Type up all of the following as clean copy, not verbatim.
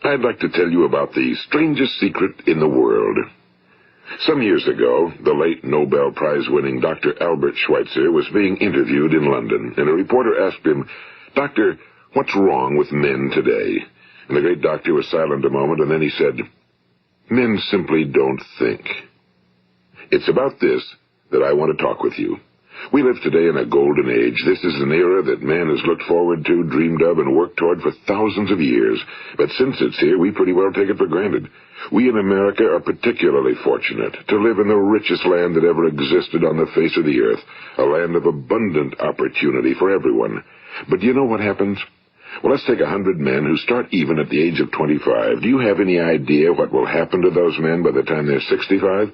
I'd like to tell you about the strangest secret in the world. Some years ago, the late Nobel Prize-winning Dr. Albert Schweitzer was being interviewed in London, and a reporter asked him, "Doctor, what's wrong with men today?" And the great doctor was silent a moment, and then he said, "Men simply don't think." It's about this that I want to talk with you. We live today in a golden age. This is an era that man has looked forward to, dreamed of, and worked toward for thousands of years. But since it's here, we pretty well take it for granted. We in America are particularly fortunate to live in the richest land that ever existed on the face of the earth, a land of abundant opportunity for everyone. But do you know what happens? Well, let's take 100 men who start even at the age of 25. Do you have any idea what will happen to those men by the time they're 65?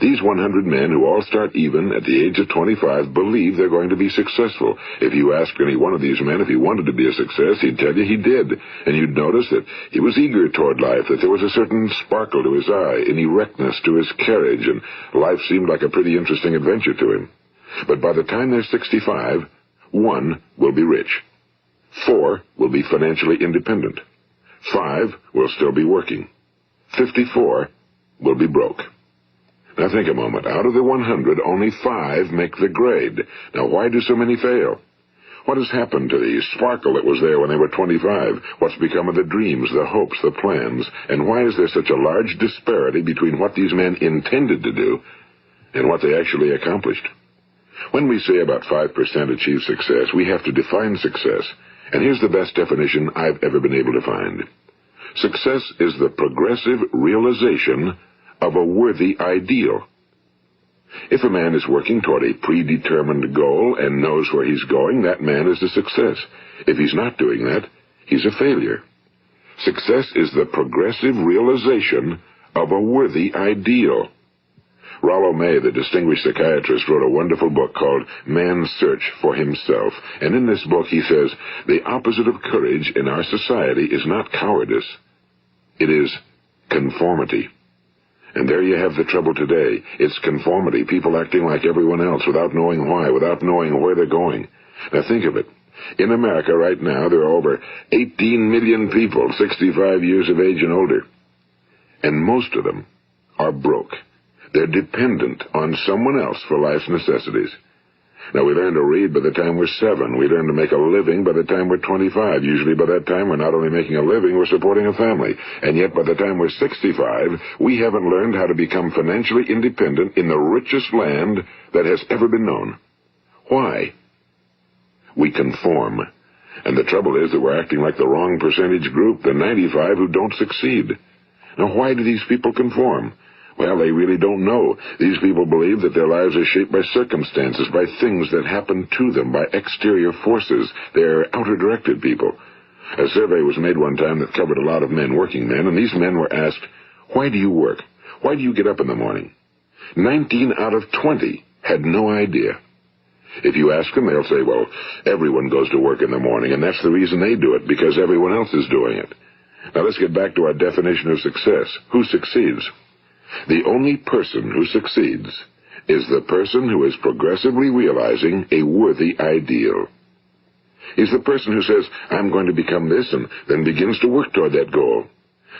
These 100 men who all start even at the age of 25 believe they're going to be successful. If you asked any one of these men if he wanted to be a success, he'd tell you he did. And you'd notice that he was eager toward life, that there was a certain sparkle to his eye, an erectness to his carriage, and life seemed like a pretty interesting adventure to him. But by the time they're 65, 1 will be rich. 4 will be financially independent. 5 will still be working. 54 will be broke. Now think a moment. Out of the 100, only 5 make the grade. Now why do so many fail? What has happened to the sparkle that was there when they were 25? What's become of the dreams, the hopes, the plans? And why is there such a large disparity between what these men intended to do and what they actually accomplished? When we say about 5% achieve success, we have to define success. And here's the best definition I've ever been able to find. Success is the progressive realization of a worthy ideal. If a man is working toward a predetermined goal and knows where he's going, that man is a success. If he's not doing that, he's a failure. Success is the progressive realization of a worthy ideal. Rollo May, the distinguished psychiatrist, wrote a wonderful book called Man's Search for Himself. And in this book he says, the opposite of courage in our society is not cowardice. It is conformity. And there you have the trouble today. It's conformity, people acting like everyone else without knowing why, without knowing where they're going. Now think of it. In America right now, there are over 18 million people 65 years of age and older. And most of them are broke. They're dependent on someone else for life's necessities. Now, we learn to read by the time we're 7. We learn to make a living by the time we're 25. Usually by that time, we're not only making a living, we're supporting a family. And yet, by the time we're 65, we haven't learned how to become financially independent in the richest land that has ever been known. Why? We conform. And the trouble is that we're acting like the wrong percentage group, the 95 who don't succeed. Now, why do these people conform? Well, they really don't know. These people believe that their lives are shaped by circumstances, by things that happen to them, by exterior forces. They're outer-directed people. A survey was made one time that covered a lot of men, working men, and these men were asked, "Why do you work? Why do you get up in the morning?" 19 out of 20 had no idea. If you ask them, they'll say, well, everyone goes to work in the morning, and that's the reason they do it, because everyone else is doing it. Now let's get back to our definition of success. Who succeeds? The only person who succeeds is the person who is progressively realizing a worthy ideal. He's the person who says, I'm going to become this, and then begins to work toward that goal.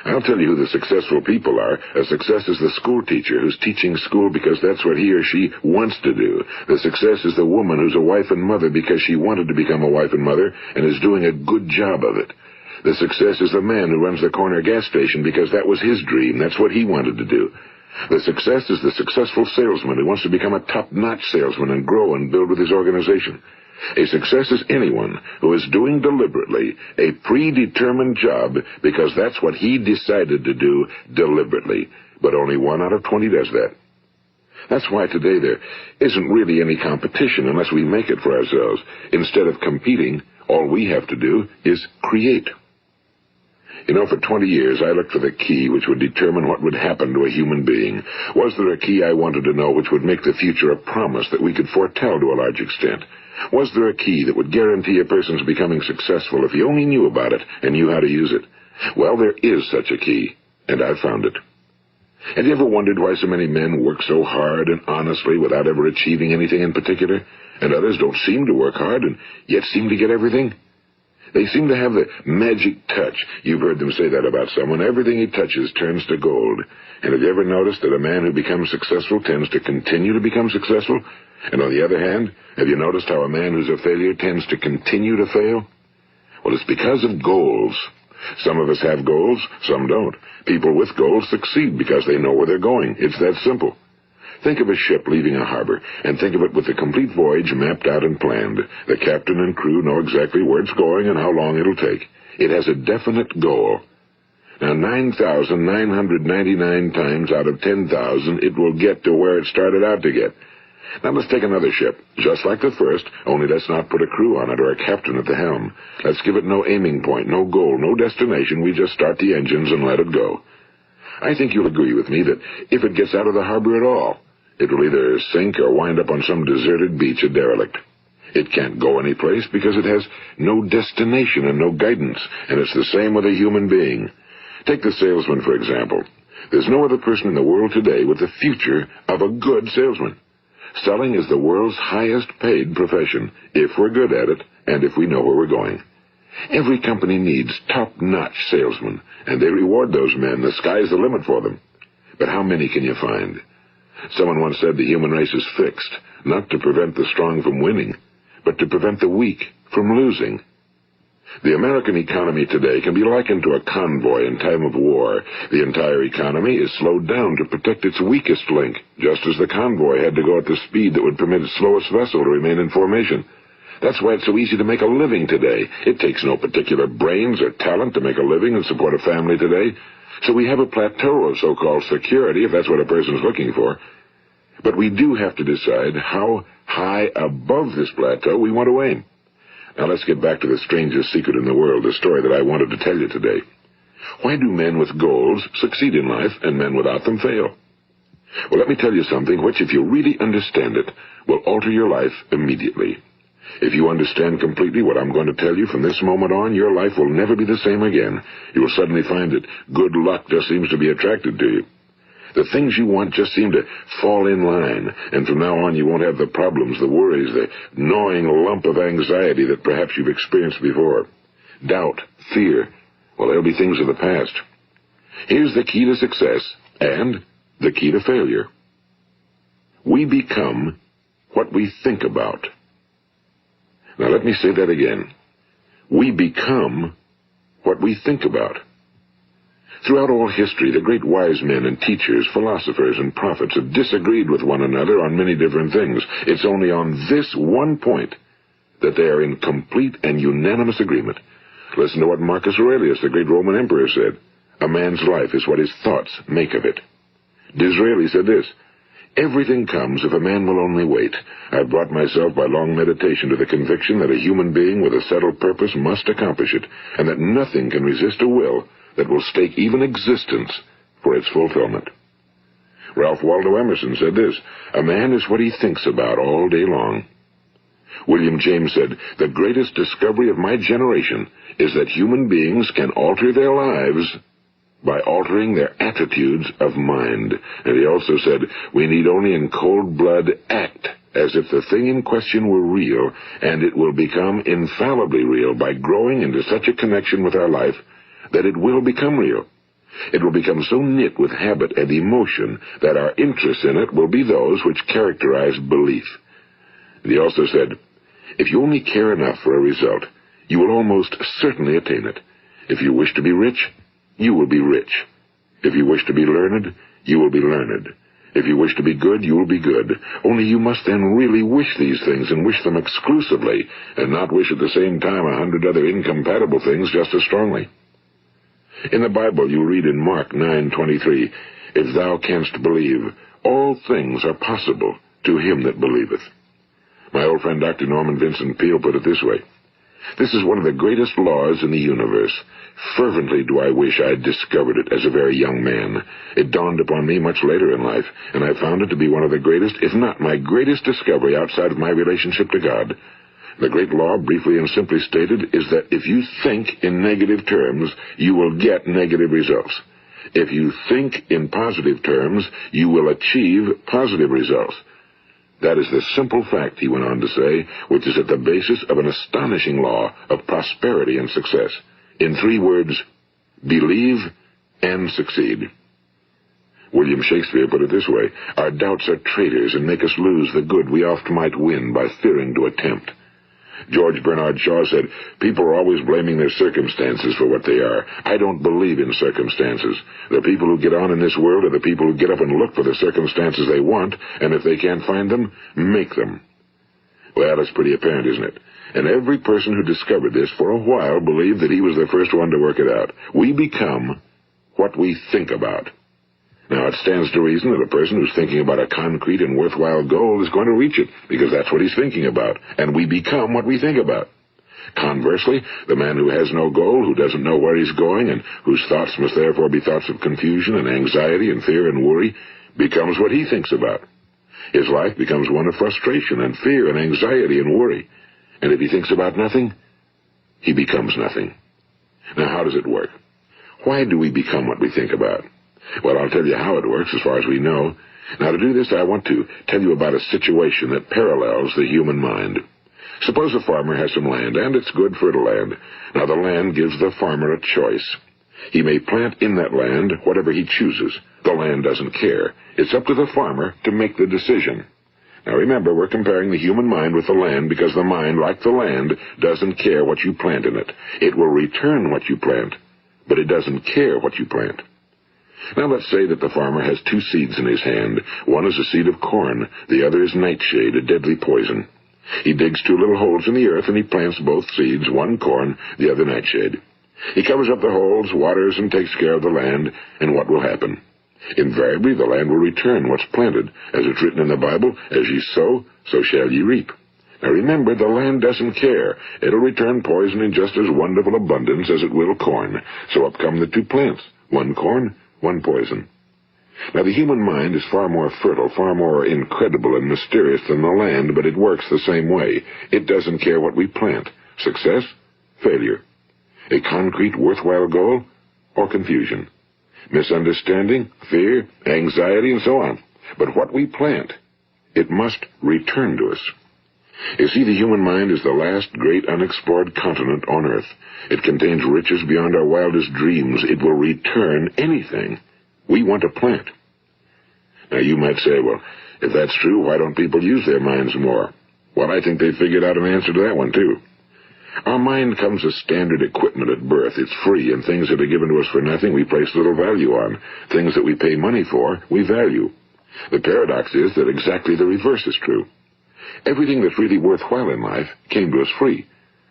I'll tell you who the successful people are. A success is the school teacher who's teaching school because that's what he or she wants to do. The success is the woman who's a wife and mother because she wanted to become a wife and mother and is doing a good job of it. The success is the man who runs the corner gas station because that was his dream. That's what he wanted to do. The success is the successful salesman who wants to become a top-notch salesman and grow and build with his organization. A success is anyone who is doing deliberately a predetermined job because that's what he decided to do deliberately. But only 1 out of 20 does that. That's why today there isn't really any competition unless we make it for ourselves. Instead of competing, all we have to do is create. You know, for 20 years, I looked for the key which would determine what would happen to a human being. Was there a key I wanted to know which would make the future a promise that we could foretell to a large extent? Was there a key that would guarantee a person's becoming successful if he only knew about it and knew how to use it? Well, there is such a key, and I've found it. Have you ever wondered why so many men work so hard and honestly without ever achieving anything in particular, and others don't seem to work hard and yet seem to get everything? They seem to have the magic touch. You've heard them say that about someone. Everything he touches turns to gold. And have you ever noticed that a man who becomes successful tends to continue to become successful? And on the other hand, have you noticed how a man who's a failure tends to continue to fail? Well, it's because of goals. Some of us have goals, some don't. People with goals succeed because they know where they're going. It's that simple. Think of a ship leaving a harbor, and think of it with the complete voyage mapped out and planned. The captain and crew know exactly where it's going and how long it'll take. It has a definite goal. Now, 9,999 times out of 10,000, it will get to where it started out to get. Now let's take another ship, just like the first, only let's not put a crew on it or a captain at the helm. Let's give it no aiming point, no goal, no destination. We just start the engines and let it go. I think you'll agree with me that if it gets out of the harbor at all, it will either sink or wind up on some deserted beach, a derelict. It can't go anyplace because it has no destination and no guidance, and it's the same with a human being. Take the salesman, for example. There's no other person in the world today with the future of a good salesman. Selling is the world's highest paid profession, if we're good at it, and if we know where we're going. Every company needs top-notch salesmen, and they reward those men. The sky's the limit for them. But how many can you find? Someone once said the human race is fixed, not to prevent the strong from winning, but to prevent the weak from losing. The American economy today can be likened to a convoy in time of war. The entire economy is slowed down to protect its weakest link, just as the convoy had to go at the speed that would permit its slowest vessel to remain in formation. That's why it's so easy to make a living today. It takes no particular brains or talent to make a living and support a family today. So we have a plateau of so-called security, if that's what a person's looking for. But we do have to decide how high above this plateau we want to aim. Now let's get back to the strangest secret in the world, the story that I wanted to tell you today. Why do men with goals succeed in life and men without them fail? Well, let me tell you something which, if you really understand it, will alter your life immediately. If you understand completely what I'm going to tell you from this moment on, your life will never be the same again. You will suddenly find that good luck just seems to be attracted to you. The things you want just seem to fall in line, and from now on you won't have the problems, the worries, the gnawing lump of anxiety that perhaps you've experienced before. Doubt, fear, well, they'll be things of the past. Here's the key to success and the key to failure. We become what we think about. Now let me say that again. We become what we think about. Throughout all history, the great wise men and teachers, philosophers and prophets have disagreed with one another on many different things. It's only on this one point that they are in complete and unanimous agreement. Listen to what Marcus Aurelius, the great Roman emperor, said. A man's life is what his thoughts make of it. Disraeli said this, everything comes if a man will only wait. I've brought myself by long meditation to the conviction that a human being with a settled purpose must accomplish it, and that nothing can resist a will that will stake even existence for its fulfillment. Ralph Waldo Emerson said this, a man is what he thinks about all day long. William James said, the greatest discovery of my generation is that human beings can alter their lives by altering their attitudes of mind. And he also said, we need only in cold blood act as if the thing in question were real, and it will become infallibly real by growing into such a connection with our life that it will become real. It will become so knit with habit and emotion that our interest in it will be those which characterize belief. And he also said, if you only care enough for a result, you will almost certainly attain it. If you wish to be rich, you will be rich. If you wish to be learned, you will be learned. If you wish to be good, you will be good. Only you must then really wish these things and wish them exclusively, and not wish at the same time 100 other incompatible things just as strongly. In the Bible, you read in Mark 9:23, if thou canst believe, all things are possible to him that believeth. My old friend Dr. Norman Vincent Peale put it this way, this is one of the greatest laws in the universe. Fervently do I wish I had discovered it as a very young man. It dawned upon me much later in life, and I found it to be one of the greatest, if not my greatest discovery outside of my relationship to God. The great law, briefly and simply stated, is that if you think in negative terms, you will get negative results. If you think in positive terms, you will achieve positive results. That is the simple fact, he went on to say, which is at the basis of an astonishing law of prosperity and success. In 3 words, believe and succeed. William Shakespeare put it this way: our doubts are traitors and make us lose the good we oft might win by fearing to attempt. George Bernard Shaw said, people are always blaming their circumstances for what they are. I don't believe in circumstances. The people who get on in this world are the people who get up and look for the circumstances they want, and if they can't find them, make them. Well, it's pretty apparent, isn't it? And every person who discovered this for a while believed that he was the first one to work it out. We become what we think about. Now, it stands to reason that a person who's thinking about a concrete and worthwhile goal is going to reach it, because that's what he's thinking about, and we become what we think about. Conversely, the man who has no goal, who doesn't know where he's going, and whose thoughts must therefore be thoughts of confusion and anxiety and fear and worry, becomes what he thinks about. His life becomes one of frustration and fear and anxiety and worry. And if he thinks about nothing, he becomes nothing. Now, how does it work? Why do we become what we think about? Well, I'll tell you how it works as far as we know. Now, to do this, I want to tell you about a situation that parallels the human mind. Suppose a farmer has some land, and it's good fertile land. Now, the land gives the farmer a choice. He may plant in that land whatever he chooses. The land doesn't care. It's up to the farmer to make the decision. Now, remember, we're comparing the human mind with the land because the mind, like the land, doesn't care what you plant in it. It will return what you plant, but it doesn't care what you plant. Now, let's say that the farmer has 2 seeds in his hand. One is a seed of corn. The other is nightshade, a deadly poison. He digs 2 little holes in the earth, and he plants both seeds, one corn, the other nightshade. He covers up the holes, waters, and takes care of the land, and what will happen? Invariably, the land will return what's planted. As it's written in the Bible, as ye sow, so shall ye reap. Now remember, the land doesn't care. It'll return poison in just as wonderful abundance as it will corn. So up come the 2 plants, one corn, one poison. Now, the human mind is far more fertile, far more incredible and mysterious than the land, but it works the same way. It doesn't care what we plant. Success, failure. A concrete, worthwhile goal, or confusion. Misunderstanding, fear, anxiety, and so on. But what we plant, it must return to us. You see, the human mind is the last great unexplored continent on Earth. It contains riches beyond our wildest dreams. It will return anything we want to plant. Now, you might say, well, if that's true, why don't people use their minds more? Well, I think they figured out an answer to that one, too. Our mind comes as standard equipment at birth. It's free, and things that are given to us for nothing we place little value on. Things that we pay money for, we value. The paradox is that exactly the reverse is true. Everything that's really worthwhile in life came to us free.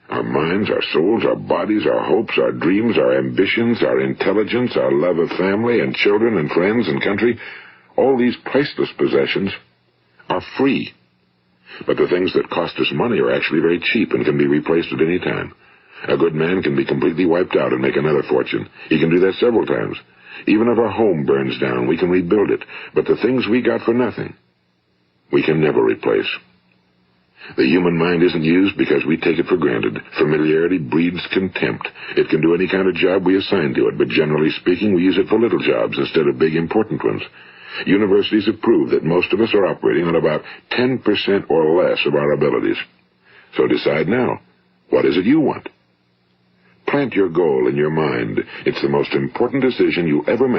Our minds, our souls, our bodies, our hopes, our dreams, our ambitions, our intelligence, our love of family and children and friends and country, all these priceless possessions are free. But the things that cost us money are actually very cheap and can be replaced at any time. A good man can be completely wiped out and make another fortune. He can do that several times. Even if our home burns down, we can rebuild it. But the things we got for nothing, we can never replace. The human mind isn't used because we take it for granted. Familiarity breeds contempt. It can do any kind of job we assign to it, but generally speaking, we use it for little jobs instead of big, important ones. Universities have proved that most of us are operating on about 10% or less of our abilities. So decide now, what is it you want? Plant your goal in your mind. It's the most important decision you'll ever make.